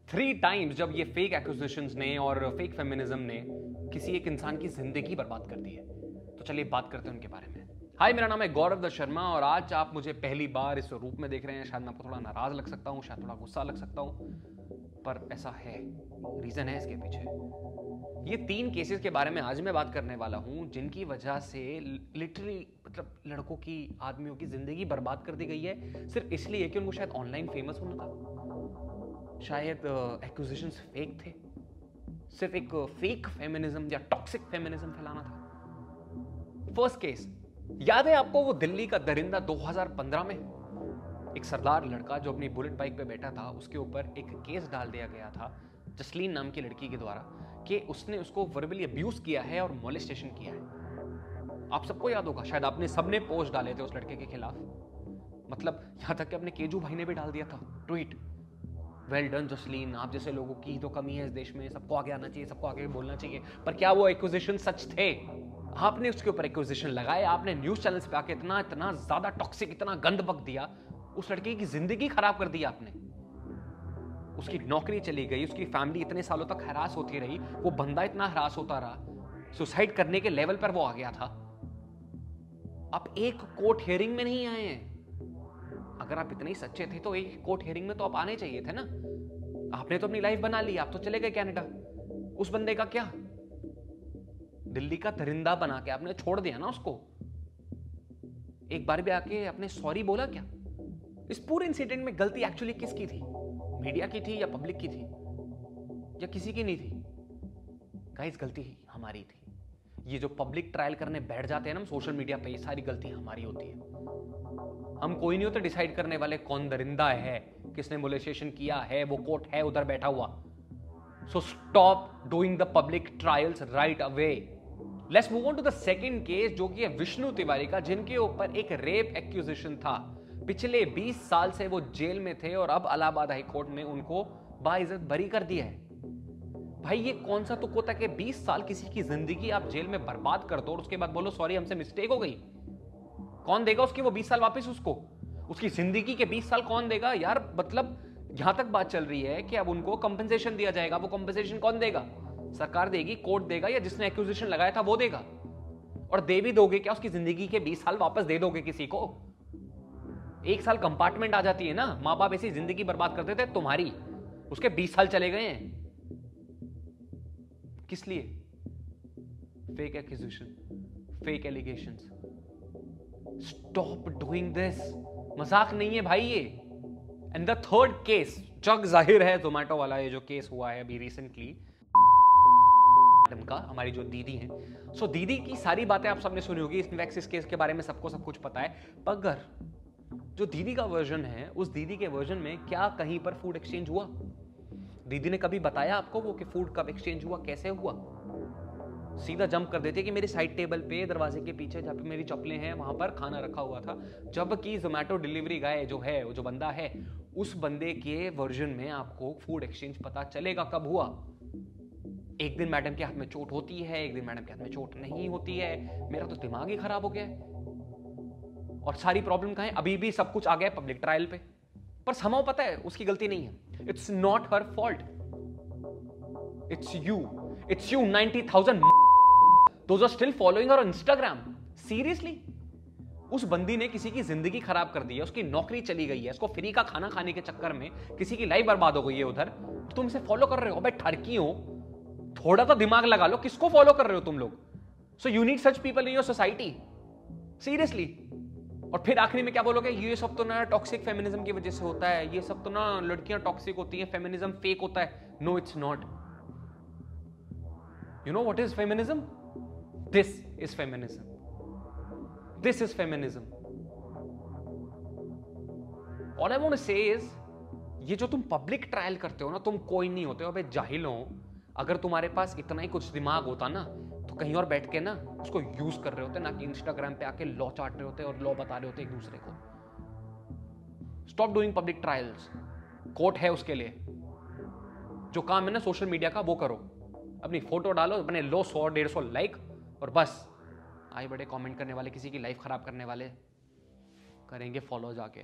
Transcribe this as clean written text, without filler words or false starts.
3 times जब ये fake acquisitions ने और फेक फेमिनिज्म ने किसी एक इंसान की जिंदगी बर्बाद कर दी है, तो चलिए बात करते हैं उनके बारे में। हाय, मेरा नाम है गौरव दत्त शर्मा और आज आप मुझे पहली बार इस रूप में देख रहे हैं। शायद मैं आपको थोड़ा नाराज लग सकता हूँ, शायद थोड़ा गुस्सा लग सकता हूँ, पर ऐसा है, रीजन है इसके पीछे। ये 3 केसेस के बारे में आज मैं बात करने वाला हूं जिनकी वजह से लिटरली मतलब लड़कों की, आदमियों की जिंदगी बर्बाद कर दी गई है, सिर्फ इसलिए कि उनको शायद ऑनलाइन फेमस होना था, शायद एक्विजिशंस फेक थे, सिर्फ एक फेक फेमिनिज्म या टॉक्सिक फेमिनिज्म फैलाना था। फर्स्ट केस याद है आपको, वो दिल्ली का दरिंदा 2015 में एक सरदार लड़का जो अपनी बुलेट बाइक पे बैठा था, उसके ऊपर एक केस डाल दिया गया था जसलीन नाम की लड़की के द्वारा कि उसने उसको वर्बली अब्यूज किया है और मोलेस्टेशन किया है। आप सबको याद होगा, शायद आपने सबने पोस्ट डाले थे उस लड़के के खिलाफ, मतलब यहां तक कि अपने केजू भाई ने भी डाल दिया था ट्वीट, वेल डन जसलीन, आप जैसे लोगों की तो कमी है इस देश में, सबको आगे आना चाहिए, सबको आगे बोलना चाहिए। पर क्या वो एक्विजिशन सच थे? आपने उसके ऊपर एक्विजिशन लगाए, आपने न्यूज चैनल्स पे आके इतना इतना ज्यादा टॉक्सिक, इतना गंद बक दिया, उस लड़के की जिंदगी खराब कर दी आपने। उसकी नौकरी चली गई, उसकी फैमिली इतने सालों तक हरास होती रही, वो बंदा इतना हरास होता रहा, सुसाइड करने के लेवल पर वो आ गया था। आप एक कोर्ट हियरिंग में नहीं आए हैं। अगर आप इतने ही सच्चे थे तो एक कोर्ट हियरिंग में तो आप आने चाहिए थे ना। आपने तो अपनी लाइफ बना ली, आप तो चले गए कनाडा। उस बंदे का क्या? दिल्ली का दरिंदा बना के आपने छोड़ दिया ना उसको। एक बार भी आके आपने सॉरी बोला क्या? इस पूरे इंसिडेंट में गलती एक्चुअली किसकी थी? मीडिया की थी या पब्लिक की थी या किसी की नहीं थी? गाइस, गलती हमारी थी। ये जो पब्लिक ट्रायल करने बैठ जाते हैं ना सोशल मीडिया पे, ये सारी गलती हमारी होती है। हम कोई नहीं होते डिसाइड करने वाले कौन दरिंदा है, किसने मोलेस्टेशन किया है, वो कोर्ट है उधर बैठा हुआ। So stop doing the public trials right away. Let's move on to the second case, जो कि है विष्णु तिवारी का, जिनके ऊपर एक रेप एक्यूजेशन था। पिछले 20 साल से वो जेल में थे और अब इलाहाबाद हाई कोर्ट ने उनको बाइज्जत बरी कर दिया है। भाई, ये कौन सा तुक होता है कि 20 साल किसी की जिंदगी आप जेल में बर्बाद कर दो और उसके बाद बोलो सॉरी हमसे मिस्टेक हो गई? कौन देगा उसकी वो 20 साल वापस? उसको उसकी जिंदगी के 20 साल कौन देगा यार? मतलब यहां तक बात चल रही है कि अब उनको कंपनसेशन दिया जाएगा। वो कंपनसेशन कौन देगा? सरकार देगी, कोर्ट देगा, या जिसने एक्यूजेशन लगाया था वो देगा? और दे भी दोगे क्या? उसकी जिंदगी के 20 साल वापस दे दोगे किसी को? 1 साल कंपार्टमेंट आ जाती है ना। मां बाप ऐसी जिंदगी बर्बाद करते थे तुम्हारी, उसके 20 साल चले गए हैं। किस लिए? Fake accusation, fake allegations. Stop doing this. मजाक नहीं है भाई ये। एंड द थर्ड केस, जग जाहिर है जोमैटो वाला, ये जो केस हुआ है अभी रिसेंटली का, हमारी जो दीदी हैं। सो दीदी की सारी बातें आप सबने सुनी होगी, इस केस के बारे में सबको सब कुछ पता है। मगर जो दीदी का वर्जन है, उस दीदी के वर्जन में क्या कहीं पर फूड एक्सचेंज हुआ? दीदी ने कभी बताया आपको वो कि फूड कब एक्सचेंज हुआ, कैसे हुआ? सीधा जंप कर देते कि मेरे साइड टेबल पे दरवाजे के पीछे जहाँ पे मेरी चप्पलें हैं वहां पर खाना रखा हुआ था, जबकि जोमैटो डिलीवरी गाय जो है, वो जो बंदा है, उस बंदे के वर्जन में आपको फूड एक्सचेंज पता चलेगा कब हुआ। एक दिन मैडम के हाथ में चोट होती है, एक दिन मैडम के हाथ में चोट नहीं होती है। मेरा तो दिमाग ही खराब हो गया है। और सारी प्रॉब्लम कहां है? अभी भी सब कुछ आ गया पब्लिक ट्रायल पे, पर समाव पता है उसकी गलती नहीं है। It's not her fault, it's you 90,000 those are still following her on Instagram. Seriously? उस बंदी ने किसी की जिंदगी खराब कर दी है, उसकी नौकरी चली गई है, उसको फ्री का खाना खाने के चक्कर में किसी की लाइफ बर्बाद हो गई है उधर, तुम इसे फॉलो कर रहे हो? भाई ठरकी हो, थोड़ा तो दिमाग लगा लो, किसको फॉलो कर रहे हो तुम लोग? So you need such people in your society, seriously. और फिर आखिरी में क्या बोलोगे? ये सब तो ना टॉक्सिक फेमिनिज्म की वजह से होता है, ये सब तो ना लड़कियां टॉक्सिक होती हैं, फेमिनिज्म फेक होता है। No, it's not. You know what is feminism? This is feminism. This is feminism. All I want to say is, ये जो तुम पब्लिक ट्रायल करते हो ना, तुम कोई नहीं होते हो, अबे जाहिल हो। अगर तुम्हारे पास इतना ही कुछ दिमाग होता ना, तो कहीं और बैठ के ना उसको यूज कर रहे होते, ना कि इंस्टाग्राम पे आके लॉ चाट रहे होते और लॉ बता रहे होते एक दूसरे को। Stop doing public trials. Court है उसके लिए। जो काम है ना सोशल मीडिया का, वो करो। अपनी फोटो डालो, अपने लो 100-150 लाइक, और बस आए बड़े कमेंट करने वाले, किसी की लाइफ खराब करने वाले करेंगे फॉलो जाके।